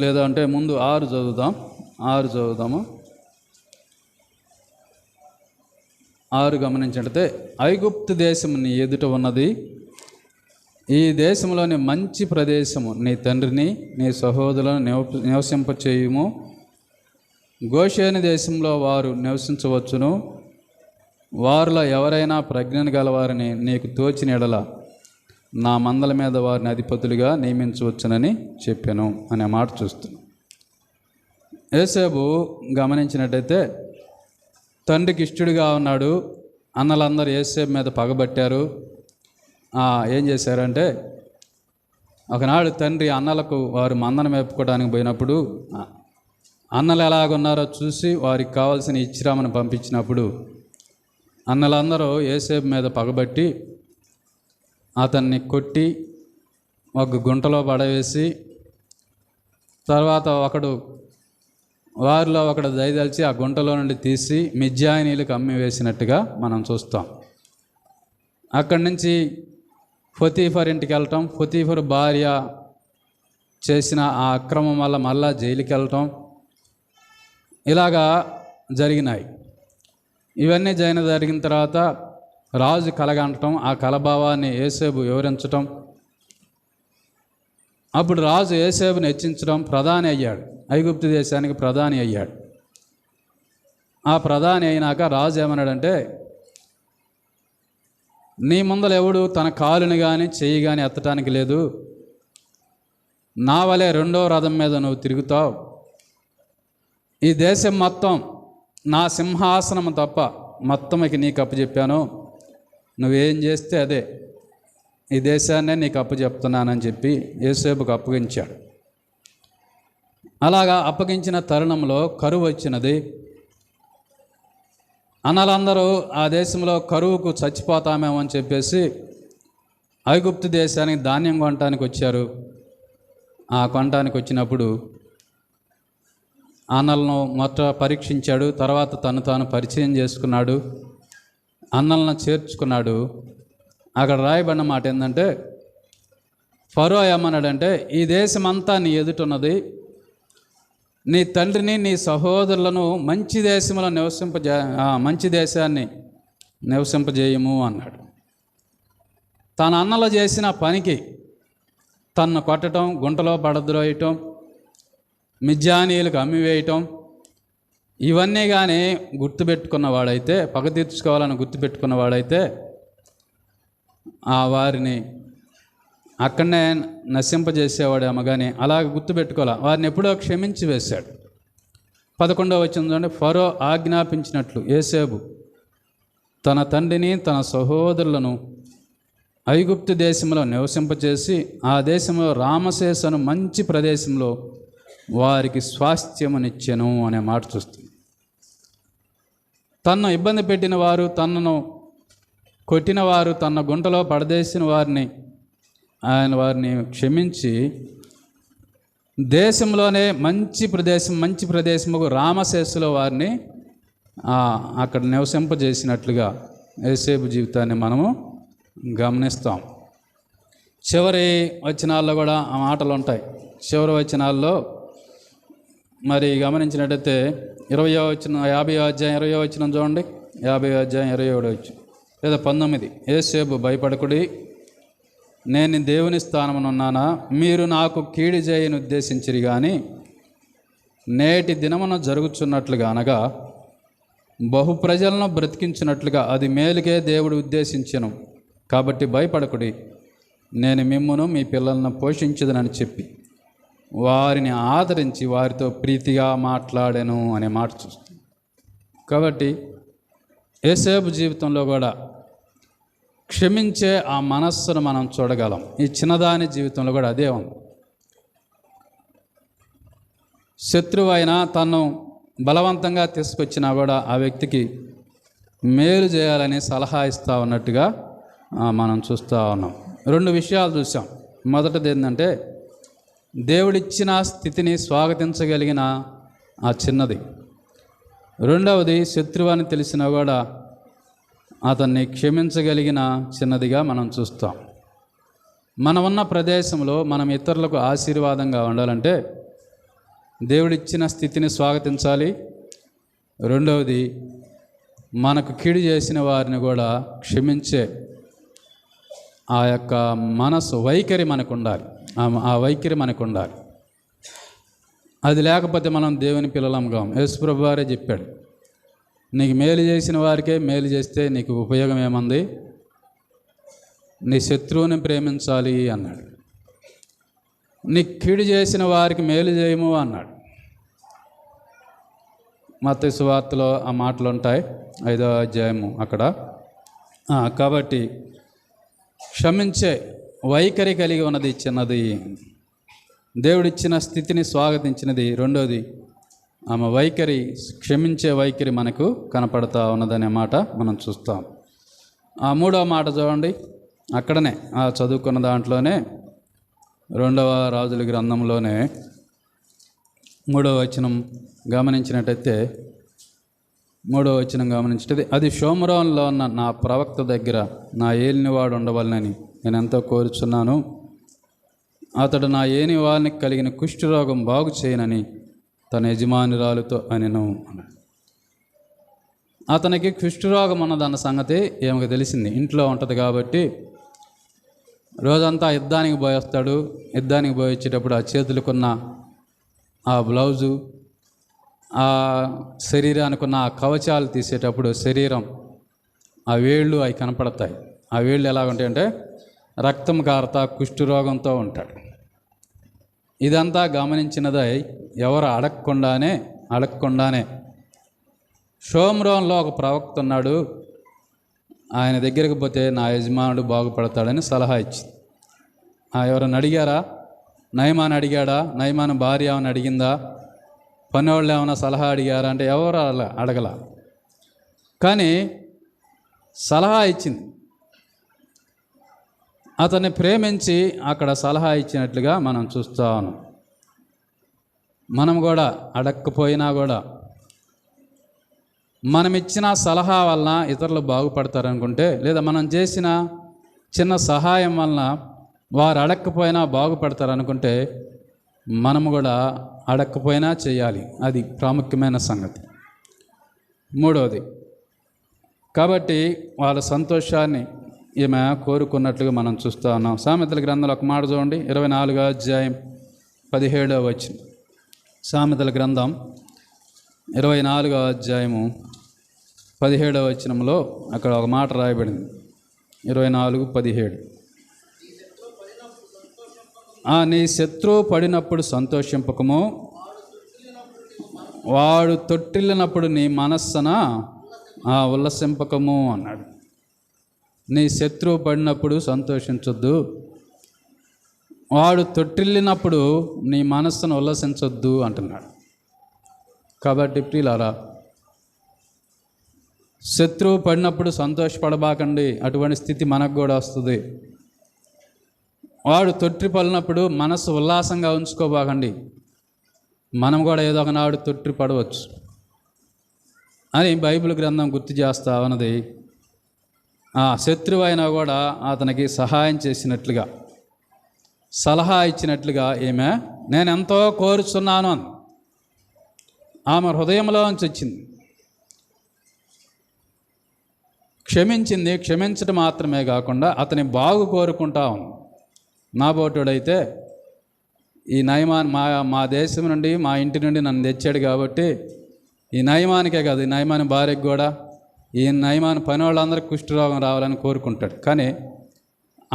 లేదా అంటే ముందు 6 చదువుదాము. 6 గమనించినట్టయితే, ఐగుప్తు దేశం నీ ఎదుట ఉన్నది, ఈ దేశంలోని మంచి ప్రదేశము నీ తండ్రిని నీ సహోదరులను నివసింపచేయుము. గోషేను దేశంలో వారు నివసించవచ్చును. వారిలో ఎవరైనా ప్రజ్ఞను గలవారిని నీకు తోచిన ఎడల నా మందల మీద వారిని అధిపతులుగా నియమించవచ్చునని చెప్పాను అనే మాట చూస్తున్నాం. యోసేపు గమనించినట్టయితే తండ్రికి ఇష్టడుగా ఉన్నాడు. అన్నలందరూ యోసేపు మీద పగబట్టారు. ఏం చేశారంటే, ఒకనాడు తండ్రి అన్నలకు వారు మందను మేపుకోవడానికి పోయినప్పుడు అన్నలు ఎలాగున్నారో చూసి వారికి కావాల్సిన ఇచ్చిరామని పంపించినప్పుడు అన్నలందరూ యోసేపు మీద పగబట్టి అతన్ని కొట్టి ఒక గుంటలో పడవేసి, తర్వాత వారిలో ఒకడు దయదలిచి ఆ గుంటలో నుండి తీసి మిద్యానీయులకు అమ్మి వేసినట్టుగా మనం చూస్తాం. అక్కడి నుంచి పొతీఫర్ ఇంటికి వెళ్ళటం, పొతీఫర్ భార్య చేసిన ఆ అక్రమం వల్ల మళ్ళా జైలుకి వెళ్ళటం, ఇలాగా జరిగినాయి. ఇవన్నీ జరిగిన తర్వాత రాజు కలగంటం, ఆ కలభావాన్ని యోసేపు వివరించటం, అప్పుడు రాజు యోసేపుని హెచ్చించడం, ప్రధాని అయ్యాడు. ఐగుప్తు దేశానికి ప్రధాని అయ్యాడు. ఆ ప్రధాని అయినాక రాజు ఏమన్నాడంటే, నీ ముందర ఎవడు తన కాలుని కానీ చెయ్యి కానీ ఎత్తటానికి లేదు, నా వలే 2వ రథం మీద నువ్వు తిరుగుతావు, ఈ దేశం మొత్తం నా సింహాసనం తప్ప మొత్తం ఇక నీకు అప్పచెప్పాను, నువ్వేం చేస్తే అదే, ఈ దేశాన్నే నీకు అప్పచెప్తున్నానని చెప్పి యోసేపుకు అప్పగించాడు. అలాగా అప్పగించిన తరుణంలో కరువు వచ్చినది. అన్నలందరూ ఆ దేశంలో కరువుకు చచ్చిపోతామేమో అని చెప్పేసి ఐగుప్తు దేశానికి ధాన్యం కొనటానికి వచ్చారు. ఆ కొనటానికి వచ్చినప్పుడు అన్నలను మొత్తం పరీక్షించాడు. తర్వాత తాను పరిచయం చేసుకున్నాడు, అన్నలను చేర్చుకున్నాడు. అక్కడ రాయబడిన మాట ఏంటంటే, ఫరో ఏమన్నాడంటే, ఈ దేశమంతా నీ ఎదుటున్నది, నీ తండ్రిని నీ సహోదరులను మంచి దేశాన్ని నివసింపజేయము అన్నాడు. తన అన్నలు చేసిన పనికి తన్ను కొట్టడం, గుంటలో పడద్రోయటం, మిద్యానీయులకు అమ్మివేయటం, ఇవన్నీ కానీ గుర్తుపెట్టుకున్నవాడైతే, పగ తీర్చుకోవాలని గుర్తుపెట్టుకున్నవాడైతే వారిని అక్కడనే నశింపజేసేవాడేమో కానీ అలాగ గుర్తుపెట్టుకోవాలి. వారిని ఎప్పుడో క్షమించి వేశాడు. 11వ వచనంలో, ఫరో ఆజ్ఞాపించినట్లు యోసేపు తన తండ్రిని తన సహోదరులను ఐగుప్తు దేశంలో నివసింపచేసి ఆ దేశంలో రామసేసను మంచి ప్రదేశంలో వారికి స్వాస్థ్యమునిచ్చెను అనే మాట చూస్తుంది. తన్ను ఇబ్బంది పెట్టిన వారు, తనను కొట్టిన వారు, తన గుంటలో పడదేసిన వారిని క్షమించి దేశంలోనే మంచి ప్రదేశముకు రామసేసులో వారిని అక్కడ నివసింపజేసినట్లుగా యోసేపు జీవితాన్ని మనము గమనిస్తాం. చివరి వచనాల్లో కూడా ఆ మాటలు ఉంటాయి. చివరి వచనాల్లో మరి గమనించినట్టయితే 50వ అధ్యాయం 20వ వచనం చూడండి. 50వ అధ్యాయం 27వ వచనం లేదా 19, యోసేపు భయపడకుడి, నేను దేవుని స్థానమునున్నానా, మీరు నాకు కీడు చేయని ఉద్దేశించిరి కానీ నేటి దినమున జరుగుచున్నట్లుగా అనగా బహు ప్రజలను బ్రతికించినట్లుగా అది మేలుకే దేవుడు ఉద్దేశించెను. కాబట్టి భయపడకుడి, నేను మిమ్మును మీ పిల్లలను పోషించదనని చెప్పి వారిని ఆదరించి వారితో ప్రీతిగా మాట్లాడాను అనే మాట చూస్తాం. కాబట్టి యోసేపు జీవితంలో కూడా క్షమించే ఆ మనస్సును మనం చూడగలం. ఈ చిన్నదాని జీవితంలో కూడా అదే ఉంది. శత్రువు అయినా తను బలవంతంగా తీసుకొచ్చినా కూడా ఆ వ్యక్తికి మేలు చేయాలని సలహా ఇస్తూ ఉన్నట్టుగా మనం చూస్తూ ఉన్నాం. 2 విషయాలు చూసాం. మొదటిది ఏంటంటే దేవుడిచ్చిన స్థితిని స్వాగతించగలిగిన ఆ చిన్నది. రెండవది శత్రువు అని తెలిసినా కూడా అతన్ని క్షమించగలిగిన చిన్నదిగా మనం చూస్తాం. మనం ఉన్న ప్రదేశంలో మనం ఇతరులకు ఆశీర్వాదంగా ఉండాలంటే దేవుడిచ్చిన స్థితిని స్వాగతించాలి. రెండవది మనకు కీడు చేసిన వారిని కూడా క్షమించే ఆ యొక్క మనసు వైఖరి మనకు ఉండాలి. ఆ వైఖరి మనకు ఉండాలి. అది లేకపోతే మనం దేవుని పిల్లలంగా. యేసుప్రభు వారే చెప్పాడు, నీకు మేలు చేసిన వారికే మేలు చేస్తే నీకు ఉపయోగం ఏముంది, నీ శత్రువుని ప్రేమించాలి అన్నాడు. నీకు కీడు చేసిన వారికి మేలు చేయము అన్నాడు. మత్తయి సువార్తలో ఆ మాటలు ఉంటాయి, 5వ అధ్యాయము అక్కడ. కాబట్టి క్షమించే వైఖరి కలిగి ఉన్నది చిన్నది, దేవుడిచ్చిన స్థితిని స్వాగతించినది. రెండోది ఆమె వైఖరి, క్షమించే వైఖరి మనకు కనపడతా ఉన్నదనే మాట మనం చూస్తాం. ఆ 3వ మాట చూడండి, అక్కడనే ఆ చదువుకున్న దాంట్లోనే 2వ రాజుల గ్రంథంలోనే 3వ వచనం గమనించినట్టయితే, 3వ వచనం గమనించినది, అది షోమ్రోన్లో ఉన్న నా ప్రవక్త దగ్గర నా ఏలినవాడు ఉండవలనని నేను ఎంతో కోరుచున్నాను. అతడు నా ఏలినవానికి కలిగిన కుష్ఠరోగం బాగు చేయనని తన యజమానురాలుతో అనెను. అతనికి కుష్ఠరోగం ఉన్నదన్న సంగతి ఏమో తెలిసింది. ఇంట్లో ఉంటుంది కాబట్టి రోజంతా యుద్ధానికి పోయేస్తాడు. యుద్ధానికి పోయి వచ్చేటప్పుడు ఆ చేతులకున్న ఆ బ్లౌజు, ఆ శరీరానికి ఉన్న ఆ కవచాలు తీసేటప్పుడు శరీరం ఆ వేళ్ళు అవి కనపడతాయి. ఆ వేళ్ళు ఎలా ఉంటాయంటే రక్తం కారుతా కుష్ఠరోగంతో ఉంటాడు. ఇదంతా గమనించినదై ఎవరు అడగకుండానే షోమ్రోన్లో ఒక ప్రవక్త ఉన్నాడు, ఆయన దగ్గరికి పోతే నా యజమానుడు బాగుపడతాడని సలహా ఇచ్చింది. ఎవరైనా అడిగారా? నయమాన్ అడిగాడా? నయమాన్ భార్య ఏమైనా అడిగిందా? పనివాళ్ళు ఏమైనా సలహా అడిగారా అంటే ఎవరు అడగల. కానీ సలహా ఇచ్చింది. అతన్ని ప్రేమించి అక్కడ సలహా ఇచ్చినట్లుగా మనం చూస్తూ ఉన్నాం. మనం కూడా అడగకపోయినా కూడా మనం ఇచ్చిన సలహా వలన ఇతరులు బాగుపడతారనుకుంటే, లేదా మనం చేసిన చిన్న సహాయం వలన వారు అడగకపోయినా బాగుపడతారనుకుంటే మనము కూడా అడగకపోయినా చేయాలి. అది ప్రాముఖ్యమైన సంగతి. 3వది, కాబట్టి వాళ్ళ సంతోషాన్ని ఈమె కోరుకున్నట్లుగా మనం చూస్తూ ఉన్నాం. సామెతల గ్రంథంలో ఒక మాట చూడండి, 24వ అధ్యాయం 17వ వచనం. సామెతల గ్రంథం 24వ అధ్యాయము 17వ వచనంలో అక్కడ ఒక మాట రాయబడింది. 24:17, నీ శత్రువు పడినప్పుడు సంతోషింపకము, వాడు తొట్టిల్లినప్పుడు నీ మనస్సున ఉల్లసింపకము అన్నాడు. నీ శత్రువు పడినప్పుడు సంతోషించొద్దు, వాడు తొట్టిల్లినప్పుడు నీ మనస్సును ఉల్లసించొద్దు అంటున్నాడు. కాబట్టి ప్రియులారా, శత్రువు పడినప్పుడు సంతోషపడబాకండి. అటువంటి స్థితి మనకు కూడా వస్తుంది. వాడు తొట్టి పడినప్పుడు మనస్సు ఉల్లాసంగా ఉంచుకోబాకండి. మనం కూడా ఏదో ఒకనాడు తొట్టి పడవచ్చు అని బైబిల్ గ్రంథం గుర్తు చేస్తా ఉన్నది. శత్రువు అయినా కూడా అతనికి సహాయం చేసినట్లుగా, సలహా ఇచ్చినట్లుగా ఈమె నేను ఎంతో కోరుచున్నాను అని ఆమె హృదయంలో నుంచి వచ్చింది. క్షమించింది. క్షమించడం మాత్రమే కాకుండా అతని బాగు కోరుకుంటా ఉంది. నాబోటుడైతే ఈ నయమాన్ మా దేశం నుండి, మా ఇంటి నుండి నన్ను తెచ్చాడు కాబట్టి ఈ నయమానికే కాదు, ఈ నయమాని భార్యకు కూడా, ఈ నయమాని పని వాళ్ళందరికీ కుష్ఠరోగం రావాలని కోరుకుంటాడు. కానీ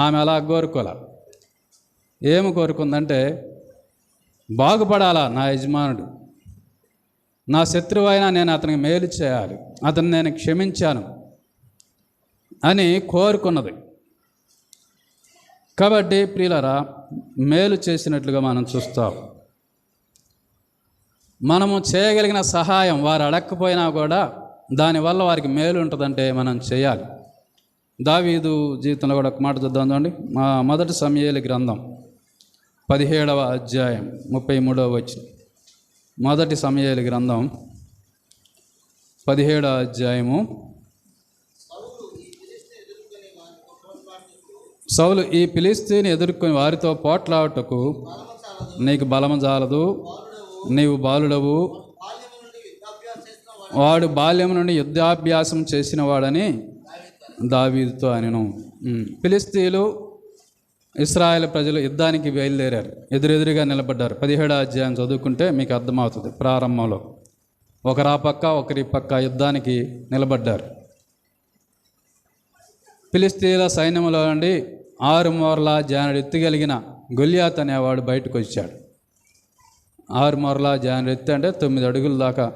ఆమె అలా కోరుకోలే. ఏమి కోరుకుందంటే బాగుపడాలా నా యజమానుడు, నా శత్రువు అయినా నేను అతనికి మేలు చేయాలి, అతను నేను క్షమించాను అని కోరుకున్నది. కాబట్టి ప్రియులారా, మేలు చేసినట్లుగా మనం చూస్తాం. మనము చేయగలిగిన సహాయం వారు అడగకపోయినా కూడా దానివల్ల వారికి మేలు ఉంటుందంటే మనం చేయాలి. దావీదు జీవితంలో కూడా ఒక మాట చూద్దాం చూడండి. మొదటి సమూయేలు గ్రంథం 17వ అధ్యాయం 33వ వచనం. మొదటి సమూయేలు గ్రంథం 17వ అధ్యాయము. సౌలు ఈ ఫిలిష్తీయుని ఎదుర్కొని వారితో పోట్లాడుటకు నీకు బలము చాలదు, నీవు బాలుడవు, వాడు బాల్యం నుండి యుద్ధాభ్యాసం చేసిన వాడని దావీదుతో అనెను. ఫిలిష్తీయులు ఇశ్రాయేలు ప్రజలు యుద్ధానికి బయలుదేరారు, ఎదురెదురుగా నిలబడ్డారు. 17వ అధ్యాయం చదువుకుంటే మీకు అర్థమవుతుంది. ప్రారంభంలో ఒకరా పక్క ఒకరి పక్క యుద్ధానికి నిలబడ్డారు. ఫిలిష్తీయుల సైన్యంలో నుండి 6 మూరల జానెడు ఎత్తుగలిగిన గొల్యాత్ అనేవాడు బయటకు వచ్చాడు. 6 మూరల జానెడు ఎత్తు అంటే 9 అడుగుల దాకా,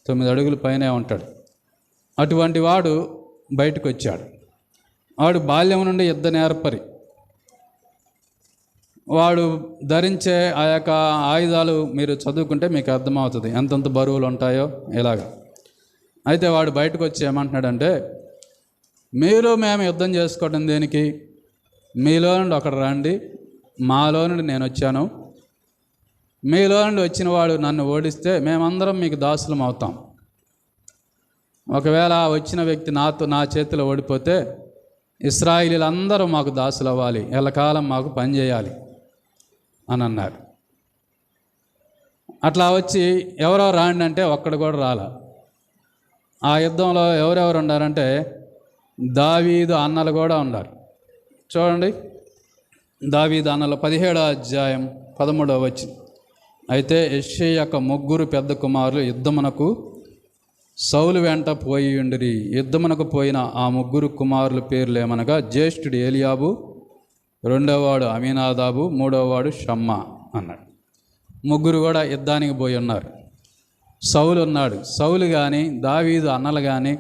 9 అడుగుల పైనే ఉంటాడు. అటువంటి వాడు బయటకు వచ్చాడు. వాడు బాల్యం నుండి యుద్ధ నేర్పరి. వాడు ధరించే ఆ యొక్క ఆయుధాలు మీరు చదువుకుంటే మీకు అర్థమవుతుంది ఎంతెంత బరువులు ఉంటాయో ఇలాగా. అయితే వాడు బయటకు వచ్చి ఏమంటున్నాడంటే, మీరు మేము యుద్ధం చేసుకోవడం దేనికి? మీలో నుండి ఒకడు రండి, మాలో నుండి నేను వచ్చాను. మీలో నుండి వచ్చిన వాడు నన్ను ఓడిస్తే మేమందరం మీకు దాసులం అవుతాం. ఒకవేళ వచ్చిన వ్యక్తి నా చేతిలో ఓడిపోతే ఇశ్రాయేలీలందరూ మాకు దాసులు అవ్వాలి, ఎల్లకాలం మాకు పని చేయాలి అని అన్నారు. అట్లా వచ్చి ఎవరో రాండి అంటే ఒక్కడు కూడా రాలా. ఆ యుద్ధంలో ఎవరెవరు ఉన్నారంటే దావీదు అన్నలు కూడా ఉన్నారు. చూడండి, దావీదు అన్నలు 17వ అధ్యాయం 13వ వచనం. అయితే యెష్షయి యొక్క 3 పెద్ద కుమారులు యుద్ధమునకు సౌలు వెంట పోయి ఉండిరి. యుద్ధమునకు పోయిన ఆ 3 కుమారుల పేర్లు ఏమనగా, జ్యేష్ఠుడు ఏలియాబు, 2వ వాడు అమీనాదాబు, 3వ వాడు షమ్మా అన్నాడు. 3 కూడా యుద్ధానికి పోయి ఉన్నారు. సౌలు ఉన్నాడు. సౌలు కానీ దావీదు అన్నలు కానీ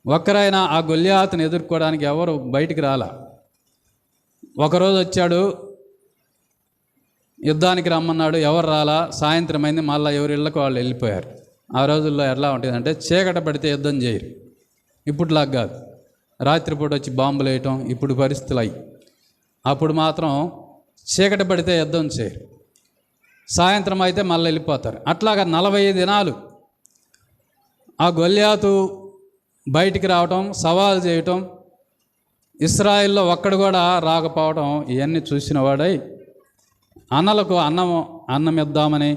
ఒక్కరైనా ఆ గొల్యాతుని ఎదుర్కోవడానికి ఎవరు బయటికి రాలా. ఒకరోజు వచ్చాడు, యుద్ధానికి రమ్మన్నాడు, ఎవరు రాలా. సాయంత్రం అయింది, మళ్ళీ ఎవరి ఇళ్ళకు వాళ్ళు వెళ్ళిపోయారు. ఆ రోజుల్లో ఎలా ఉంటుందంటే చీకట పడితే యుద్ధం చేయరు. ఇప్పుడులాగా కాదు, రాత్రిపూట వచ్చి బాంబులు వేయటం ఇప్పుడు పరిస్థితులు అయ్యి. అప్పుడు మాత్రం చీకట పడితే యుద్ధం చేయరు, సాయంత్రం అయితే మళ్ళీ వెళ్ళిపోతారు. అట్లాగా 40 దినాలు ఆ గొల్యాతు బయటికి రావటం, సవాలు చేయటం, ఇశ్రాయేల్లో ఒక్కడు కూడా రాకపోవటం, ఇవన్నీ చూసిన వాడై అన్నలకు అన్నం ఇద్దామని,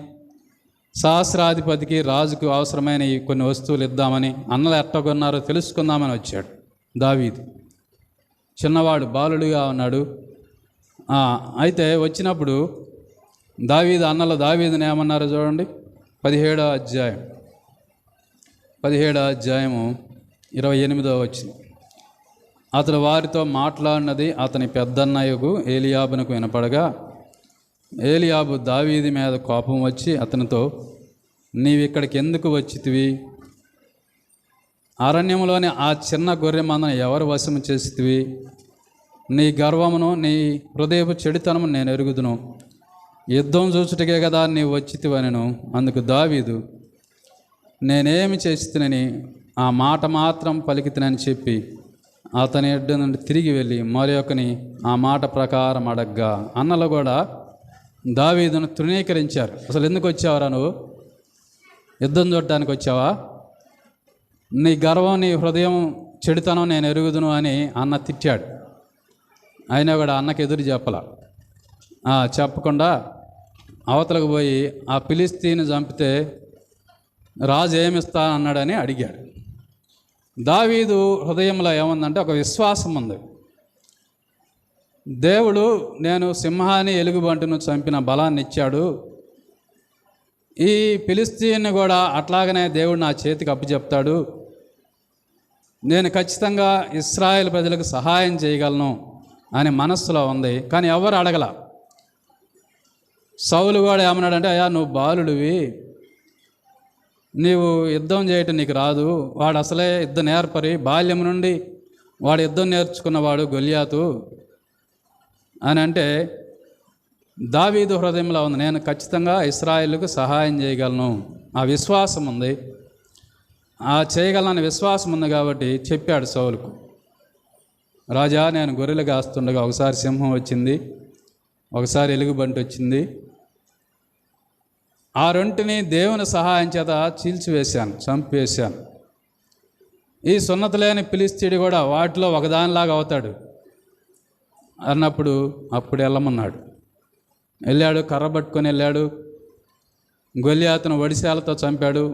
సహస్రాధిపతికి రాజుకు అవసరమైన కొన్ని వస్తువులు ఇద్దామని, అన్నలు ఎట్టగొన్నారో తెలుసుకుందామని వచ్చాడు దావీదు. చిన్నవాడు, బాలుడిగా ఉన్నాడు. అయితే వచ్చినప్పుడు దావీదు అన్నలు దావీదుని ఏమన్నారో చూడండి. 17వ అధ్యాయము 28వ వచనం. అతడు వారితో మాట్లాడినది అతని పెద్దన్నయ్యకు ఏలియాబునకు వినపడగా, ఏలియాబు దావీదు మీద కోపం వచ్చి అతనితో, నీవిక్కడికి ఎందుకు వచ్చితివి? అరణ్యంలోని ఆ చిన్న గొర్రె మందను ఎవరు వశము చేసితివి? నీ గర్వమును నీ హృదయపు చెడుతనము నేను ఎరుగుదును. యుద్ధం చూచుటకే కదా నీవు వచ్చితివనెను. అందుకు దావీదు, నేనేమి చేసితినని ఆ మాట మాత్రం పలికితినని చెప్పి అతని ఎడ్డ నుండి తిరిగి వెళ్ళి మరొకని ఆ మాట ప్రకారం అడగ్గా, అన్నలు కూడా దావీదును తృణీకరించారు. అసలు ఎందుకు వచ్చావరా నువ్వు? యుద్ధం చూడటానికి వచ్చావా? నీ గర్వం నీ హృదయం చెడుతనం నేను ఎరుగుదును అని అన్న తిట్టాడు. అయినా కూడా అన్నకు ఎదురు చెప్పకుండా అవతలకు పోయి ఆ ఫిలిష్తీయుని చంపితే రాజు ఏమిస్తా అన్నాడని అడిగాడు. దావీదు హృదయంలో ఏముందంటే ఒక విశ్వాసం ఉంది. దేవుడు నేను సింహాన్ని ఎలుగుబంటును చంపిన బలాన్ని ఇచ్చాడు, ఈ ఫిలిష్తీయుని కూడా అట్లాగనే దేవుడు నా చేతికి అప్పచెప్తాడు, నేను ఖచ్చితంగా ఇశ్రాయేల్ ప్రజలకు సహాయం చేయగలను అని మనస్సులో ఉంది. కానీ ఎవరు అడగల. సౌలు కూడా ఏమన్నాడంటే, అయ్యా నువ్వు బాలుడివి, నీవు యుద్ధం చేయటం నీకు రాదు, వాడు అసలే యుద్ధ నేర్పరి, బాల్యం నుండి వాడు యుద్ధం నేర్చుకున్నవాడు గొల్యాతు అని అంటే, దావీదు హృదయంలో ఉంది, నేను ఖచ్చితంగా ఇశ్రాయేలుకు సహాయం చేయగలను, ఆ విశ్వాసం ఉంది, ఆ చేయగలనని విశ్వాసం ఉంది. కాబట్టి చెప్పాడు సౌలుకు, రాజా నేను గొర్రెలు కాస్తుండగా ఒకసారి సింహం వచ్చింది, ఒకసారి ఎలుగుబంటి వచ్చింది, ఆ రెంటిని దేవుని సహాయం చేత చీల్చివేశాను, చంపివేశాను. ఈ సున్నతి లేని ఫిలిష్తీయుడు కూడా వాటిలో ఒకదానిలాగా అవుతాడు అన్నప్పుడు అప్పుడు వెళ్ళమన్నాడు. వెళ్ళాడు, కర్ర పట్టుకొని వెళ్ళాడు, గొల్యాతును వడిశాలతో చంపాడు.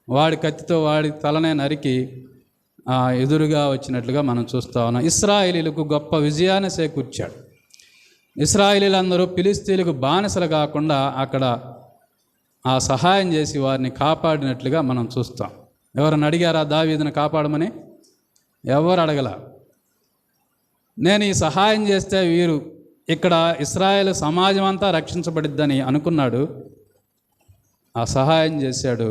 వాడి కత్తితో వాడి తలనే నరికి ఎదురుగా వచ్చినట్లుగా మనం చూస్తూ ఉన్నాం. ఇశ్రాయేలీలకు గొప్ప విజయాన్ని చేకూర్చాడు. ఇశ్రాయేలీలందరూ ఫిలిష్తీయులకు బానిసలు కాకుండా అక్కడ ఆ సహాయం చేసి వారిని కాపాడినట్లుగా మనం చూస్తాం. ఎవరైనా అడిగారా దావీదును కాపాడమని? ఎవరు అడగల. నేను ఈ సహాయం చేస్తే వీరు ఇక్కడ ఇశ్రాయేలు సమాజం అంతా రక్షించబడిద్దని అనుకున్నాడు. ఆ సహాయం చేశాడు,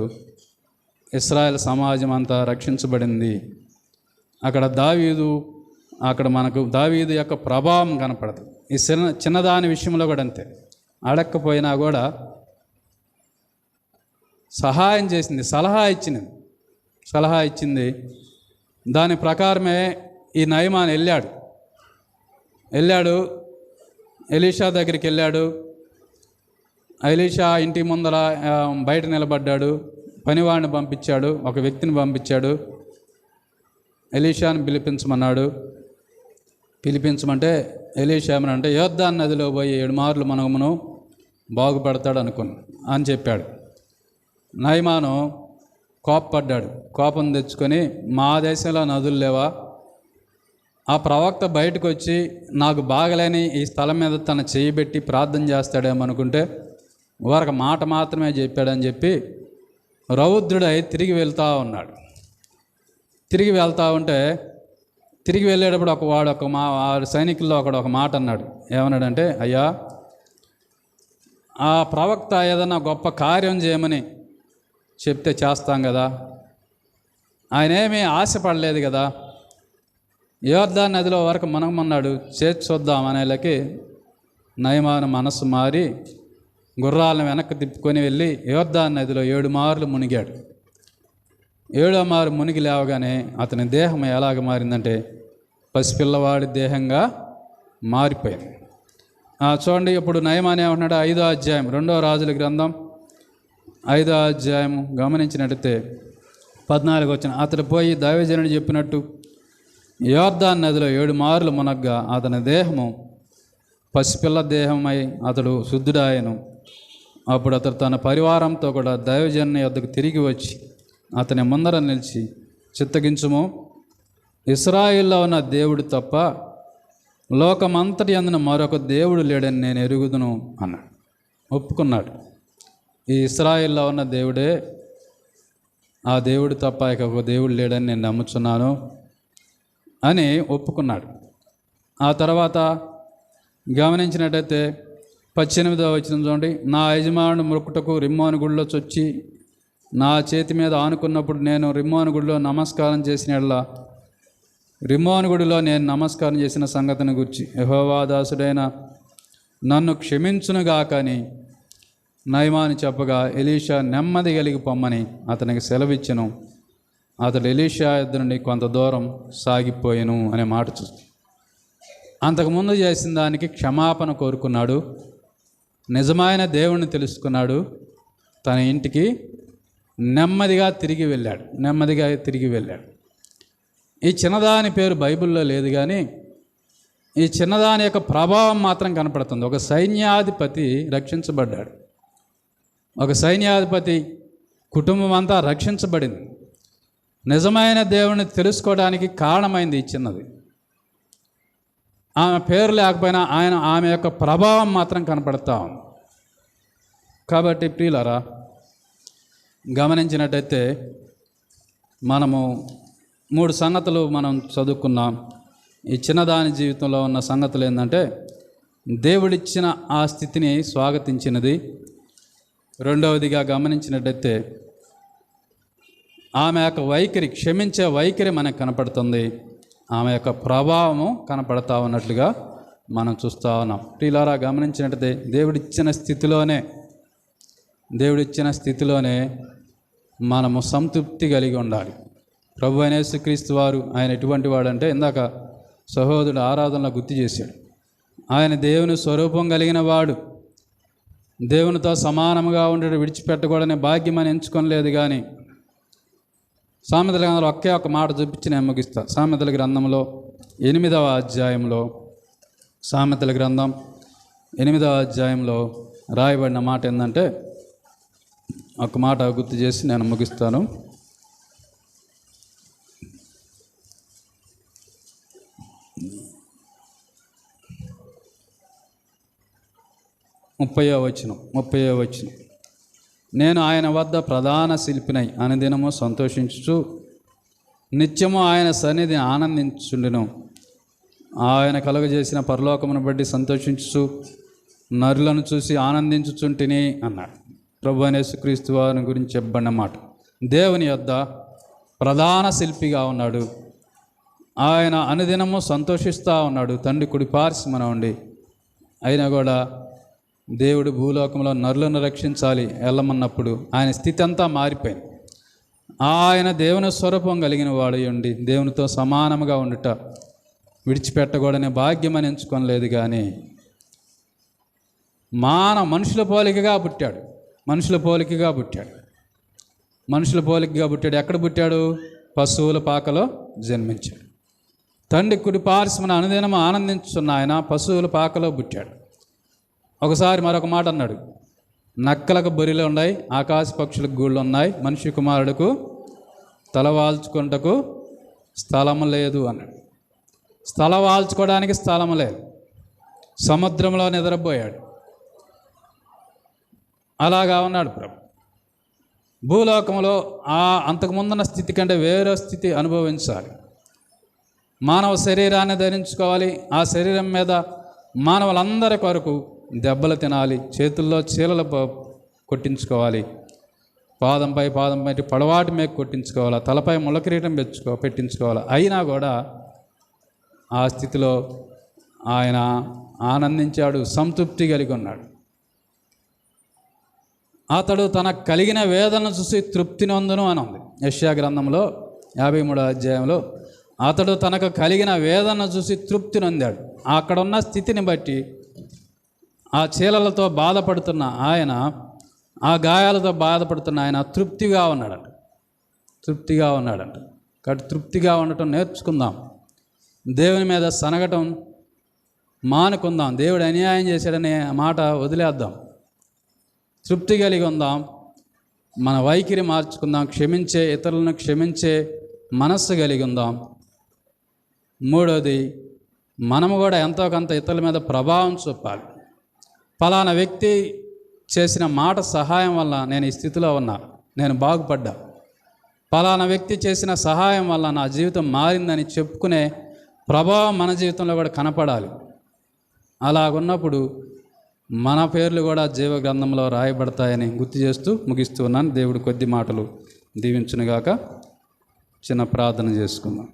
ఇశ్రాయేల్ సమాజం అంతా రక్షించబడింది. అక్కడ మనకు దావీదు యొక్క ప్రభావం కనపడదు. ఈ చిన్నదాని విషయంలో కూడా అంతే, అడక్కపోయినా కూడా సహాయం చేసింది, సలహా ఇచ్చింది. దాని ప్రకారమే ఈ నయమాన్ వెళ్ళాడు, ఎలీషా దగ్గరికి వెళ్ళాడు. ఎలీషా ఇంటి ముందర బయట నిలబడ్డాడు, పనివాడిని పంపించాడు, ఒక వ్యక్తిని పంపించాడు, ఎలీషాని పిలిపించమంటే ఎలీషా ఏమనంటే, యోర్దాను నదిలో పోయి 7 మార్లు మనమును బాగుపడతాడు అని చెప్పాడు. నయమాను కోపపడ్డాడు. కోపం తెచ్చుకొని, మా దేశంలో నదులు లేవా? ఆ ప్రవక్త బయటకు వచ్చి నాకు బాగలేని ఈ స్థలం మీద తన చేయి పెట్టి ప్రార్థన చేస్తాడేమనుకుంటే వారికి మాట మాత్రమే చెప్పాడని చెప్పి రౌద్రుడై తిరిగి వెళ్తూ ఉన్నాడు. తిరిగి వెళ్ళేటప్పుడు సైనికుల్లో ఒక మాట అన్నాడు. ఏమన్నాడంటే, అయ్యా ఆ ప్రవక్త ఏదన్నా గొప్ప కార్యం చేయమని చెప్తే చేస్తాం కదా, ఆయన ఏమీ ఆశపడలేదు కదా, యోర్దాను నదిలో వరకు మనమన్నాడు, చేసి చూద్దాం అనేలకి నయమాను మనసు మారి గుర్రాలను వెనక్కి తిప్పుకొని వెళ్ళి యోర్దాను నదిలో 7 మార్లు మునిగాడు. 7వ మారు మునిగి లేవగానే అతని దేహం ఎలాగ మారిందంటే పసిపిల్లవాడి దేహంగా మారిపోయింది. చూడండి, ఇప్పుడు నయమాన్ ఏమంటున్నాడు? 5వ అధ్యాయం 2వ రాజుల గ్రంథం 5వ అధ్యాయం గమనించినట్టయితే 14 వచ్చిన, అతడు పోయి దైవజనుడు చెప్పినట్టు యోర్దాను నదిలో 7 మార్లు మునగ్గా అతని దేహము పసిపిల్ల దేహమై అతడు శుద్ధుడాయను. అప్పుడు అతడు తన పరివారంతో కూడా దైవజనుని వద్దకు తిరిగి వచ్చి అతని ముందర నిలిచి, చిత్తగించుము, ఇశ్రాయేల్లో ఉన్న దేవుడు తప్ప లోకమంతటి అందున మరొక దేవుడు లేడని నేను ఎరుగుదును అన్నాడు. ఒప్పుకున్నాడు, ఈ ఇశ్రాయేల్లో ఉన్న దేవుడే, ఆ దేవుడు తప్ప ఇక ఒక దేవుడు లేడని నేను నమ్ముచున్నాను అని ఒప్పుకున్నాడు. ఆ తర్వాత గమనించినట్టయితే 18వ వచనం చూడండి, నా యజమానుడు మొక్కుటకు రిమ్మోను గుడిలో చొచ్చి నా చేతి మీద ఆనుకున్నప్పుడు నేను రిమ్మోను గుడిలో నమస్కారం చేసినట్లా రిమ్మోను గుడిలో నేను నమస్కారం చేసిన సంగతిని గురించి యెహోవా దాసుడైన నన్ను క్షమించునుగాకని నయమాను చెప్పగా ఎలీషా నెమ్మది కలిగి పొమ్మని అతనికి సెలవిచ్చెను. అతడు ఎలీషా యొద్ద నుండి కొంత దూరం సాగిపోయెను అనే మాట చూస్తుంది. అంతకుముందు చేసిన దానికి క్షమాపణ కోరుకున్నాడు, నిజమైన దేవుణ్ణి తెలుసుకున్నాడు, తన ఇంటికి నెమ్మదిగా తిరిగి వెళ్ళాడు. ఈ చిన్నదాని పేరు బైబిల్లో లేదు, కానీ ఈ చిన్నదాని యొక్క ప్రభావం మాత్రం కనపడుతుంది. ఒక సైన్యాధిపతి రక్షించబడ్డాడు, ఒక సైన్యాధిపతి కుటుంబం అంతా రక్షించబడింది. నిజమైన దేవుణ్ణి తెలుసుకోవడానికి కారణమైంది ఈ చిన్నది. ఆమె పేరు లేకపోయినా ఆమె యొక్క ప్రభావం మాత్రం కనపడతా ఉంది. కాబట్టి ప్రియులారా, గమనించినట్టయితే మనము 3 సంగతులు మనం చదువుకున్నాం. ఈ చిన్నదాని జీవితంలో ఉన్న సంగతులు ఏంటంటే, దేవుడిచ్చిన ఆ స్థితిని స్వాగతించినది. రెండవదిగా గమనించినట్టయితే ఆమె యొక్క వైఖరి, క్షమించే వైఖరి మనకు కనపడుతుంది. ఆమె యొక్క ప్రభావము కనపడతా ఉన్నట్లుగా మనం చూస్తూ ఉన్నాం. ప్రియులారా, గమనించినట్టయితే దేవుడిచ్చిన స్థితిలోనే మనము సంతృప్తి కలిగి ఉండాలి. ప్రభు అయిన యేసుక్రీస్తు వారు ఆయన ఎటువంటి వాడంటే, ఇందాక సహోదరుడు ఆరాధనలో గుర్తు చేశాడు, ఆయన దేవుని స్వరూపం కలిగిన వాడు. దేవునితో సమానముగా ఉండేది విడిచిపెట్టకూడని భాగ్యం అని ఎంచుకోలేదు. కానీ సామెతల గ్రంథంలో ఒకే ఒక మాట చూపించి నేను ముగిస్తా. సామెతల గ్రంథంలో 8వ అధ్యాయంలో, సామెతల గ్రంథం 8వ అధ్యాయంలో రాయబడిన మాట ఏంటంటే, ఒక మాట గుర్తు చేసి నేను ముగిస్తాను. 30వ వచనం, నేను ఆయన వద్ద ప్రధాన శిల్పినై అనుదినము సంతోషించుచు నిత్యము ఆయన సన్నిధిని ఆనందించుండును. ఆయన కలుగజేసిన పరలోకమును బట్టి సంతోషించుచు నరులను చూసి ఆనందించుచుంటిని అన్నాడు. ప్రభు అయిన యేసుక్రీస్తు వారిని గురించి చెప్పబడిన మాట. దేవుని యొద్ద ప్రధాన శిల్పిగా ఉన్నాడు. ఆయన అనుదినము సంతోషిస్తూ ఉన్నాడు. తండ్రి కుడి పార్శ్వమున ఉండి. అయినా కూడా దేవుడు భూలోకంలో నరులను రక్షించాలి వెళ్ళమన్నప్పుడు ఆయన స్థితి అంతా మారిపోయింది. ఆయన దేవుని స్వరూపం కలిగిన వాడు ఉండి దేవునితో సమానముగా ఉండుట విడిచిపెట్టకూడని భాగ్యం అని ఎంచుకోలేదు. కానీ మనుషుల పోలికగా పుట్టాడు. మనుషుల పోలికగా పుట్టాడు. ఎక్కడ పుట్టాడు? పశువుల పాకలో జన్మించాడు. తండ్రి కుడి పార్శ్వమున అనుదినము ఆనందించున్న ఆయన పశువుల పాకలో పుట్టాడు. ఒకసారి మరొక మాట అన్నాడు, నక్కలకు బొరిలు ఉన్నాయి, ఆకాశ పక్షులకు గూళ్ళు ఉన్నాయి, మనిషి కుమారుడుకు తలవాల్చుకుంటకు స్థలము లేదు అన్నాడు. వాల్చుకోవడానికి స్థలము లేదు. సముద్రంలో నిద్రపోయాడు. అలాగా ఉన్నాడు ప్రభు. భూలోకంలో అంతకుముందున్న స్థితి కంటే వేరే స్థితి అనుభవించాలి. మానవ శరీరాన్ని ధరించుకోవాలి. ఆ శరీరం మీద మానవులందరి కొరకు దెబ్బలు తినాలి. చేతుల్లో చీలలు కొట్టించుకోవాలి. పాదంపై పడవాటి మీద కొట్టించుకోవాలి. తలపై ముళ్ళకిరీటం పెట్టించుకోవాలి. అయినా కూడా ఆ స్థితిలో ఆయన ఆనందించాడు, సంతృప్తి కలిగి ఉన్నాడు. అతడు తనకు కలిగిన వేదనను చూసి తృప్తి నొందును అని ఉంది. యెషయా గ్రంథంలో 53వ అధ్యాయంలో అతడు తనకు కలిగిన వేదనను చూసి తృప్తి నొందాడు. అక్కడున్న స్థితిని బట్టి ఆ చీలలతో బాధపడుతున్న ఆయన, ఆ గాయాలతో బాధపడుతున్న ఆయన తృప్తిగా ఉన్నాడంట. కాబట్టి తృప్తిగా ఉండటం నేర్చుకుందాం. దేవుని మీద సనగటం మానుకుందాం. దేవుడు అన్యాయం చేశాడనే మాట వదిలేద్దాం. తృప్తి కలిగి ఉందాం. మన వైఖరి మార్చుకుందాం. ఇతరులను క్షమించే మనస్సు కలిగి ఉందాం. మూడోది, మనము కూడా ఎంతో కొంత ఇతరుల మీద ప్రభావం చూపాలి. ఫలానా వ్యక్తి చేసిన మాట సహాయం వల్ల నేను ఈ స్థితిలో ఉన్నా, నేను బాగుపడ్డా. ఫలానా వ్యక్తి చేసిన సహాయం వల్ల నా జీవితం మారిందని చెప్పుకునే ప్రభావం మన జీవితంలో కూడా కనపడాలి. అలాగున్నప్పుడు మన పేర్లు కూడా జీవ గ్రంథంలో రాయబడతాయని గుర్తు చేస్తూ ముగిస్తూ ఉన్నాను. దేవుడు కొద్ది మాటలు దీవించునుగాక. చిన్న ప్రార్థన చేసుకుందాం.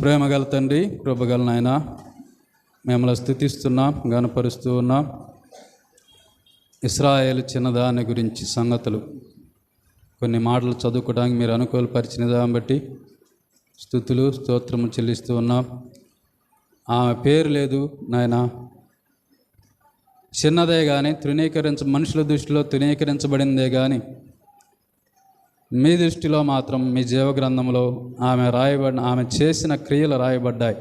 ప్రేమగల తండ్రి, కృపగల నాయన, మిమ్మల్ని స్తుతిస్తున్నాం, గణపరుస్తూ ఉన్నాం. ఇశ్రాయేలు చిన్నదాని గురించి సంగతులు కొన్ని మాటలు చదువుకోవడానికి మీరు అనుకూలపరిచిన దాన్ని బట్టి స్తుతులు స్తోత్రము చెల్లిస్తూ ఉన్నాం. ఆమె పేరు లేదు నాయన, చిన్నదే కానీ మనుషుల దృష్టిలో తృణీకరించబడిందే కానీ మీ దృష్టిలో మాత్రం మీ జీవగ్రంథంలో ఆమె చేసిన క్రియలు రాయబడ్డాయి.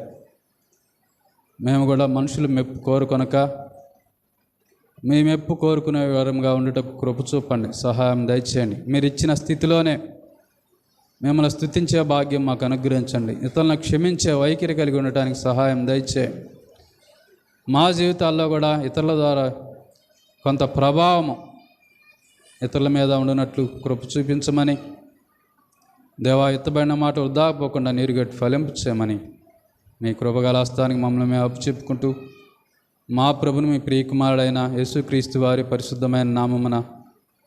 మేము కూడా మనుషులు మెప్పు కోరుకొనక మీ మెప్పు కోరుకునే వివరంగా ఉండేటకు కృప చూపండి, సహాయం దయచేయండి. మీరు ఇచ్చిన స్థితిలోనే మిమ్మల్ని స్తుతించే భాగ్యం మాకు అనుగ్రహించండి. ఇతరులను క్షమించే వైఖరి కలిగి ఉండటానికి సహాయం దయచేయండి. మా జీవితాల్లో కూడా ఇతరుల ద్వారా కొంత ప్రభావం ఇతరుల మీద ఉండినట్లు కృప చూపించమని, దేవా, ఎత్తబడిన మాట వృధా పోకుండా నీరుగట్టి ఫలింపు చేయమని మీ కృపగల హస్తానికి మమ్మల్ని మేము అప్పచెప్పుకుంటూ మా ప్రభుని మీ ప్రియకుమారుడైన యేసుక్రీస్తు వారి పరిశుద్ధమైన నామమున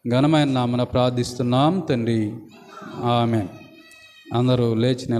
ఘనమైన నామమున ప్రార్థిస్తున్నాం తండ్రి. ఆమేన్. అందరూ లేచి నిలబడి